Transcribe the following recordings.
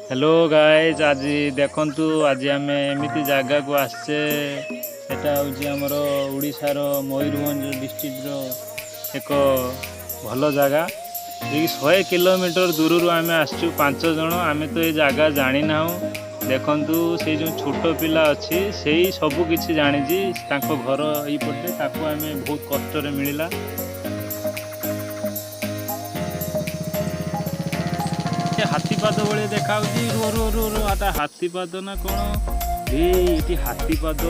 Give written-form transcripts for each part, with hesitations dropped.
Hello guys, आज देखंतु आज आम एमती जगह को आसचे। एटा हूँ आमर ओडिशार मयूरभंज डिस्ट्रिक्टर एक भल जगह जी 100 किलोमीटर दूर आम आसचु 5 जन। आम तो ये जगह जानी ना। देखंतु से जो छोट पिला अच्छी से ही सब किछि जानी घर यपटे ताको आम बहुत कष्ट मिलला। हाथीपाद भाई देखा रो रो रो रो आता हाथीपाद ना कौन ये हाथीपाद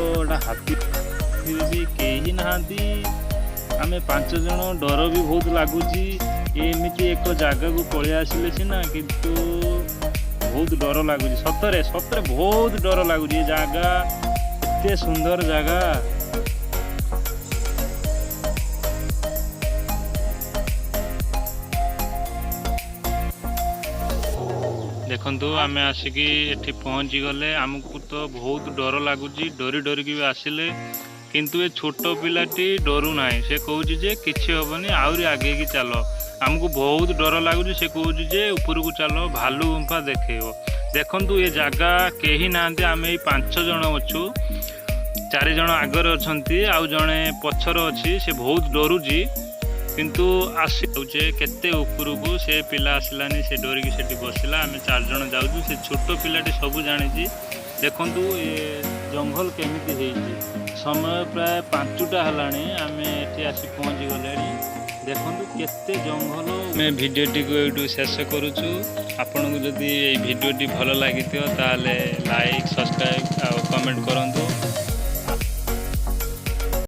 हाथी भी कहीं नहांती। आम 5 जन डर भी बहुत लगुच। एमती एक जगह को पलि आसिले सीना किंतु बहुत डर लगुच। सतरे सतरे बहुत डर लगुच। ये जगह एते सुंदर जगह। देखंतु आम आसिकी एठी पहुँची गले। आमको तो बहुत डर लगुच। डरी डरिकी भी आसिले किंतु ये छोट पिलाटी डरू ना। से कहूँ जे किसी हेनी आहरी आगे की चल। आमको बहुत डर लगुच। से कहूँ जे ऊपर को चल भालू गुंफा देखेब। देखंतु ये जगह कहीं ना। आम ये 5 जन अच्छु। 4 जन आगर अच्छी आउ जड़े पछर अच्छी। से बहुत डरुची किंतु आसे केते ऊपर को से पिला आसलानी। से डरिकी से बसला। आम 4 जन जाऊँ। से छोट पिलाटी सब जानी। देखंतु ये जंगल केमिति होइछि। समय प्राय 5टा हलाणी। आम एठी आसी पहुँची गले। देखंतु केते जंगल। मैं भिडियोटी को एटू शेष करूछु। आपन को जदि ए भिडियोटी भल लागिथियो ताले लाइक सब्सक्राइब आ कमेंट करंतु।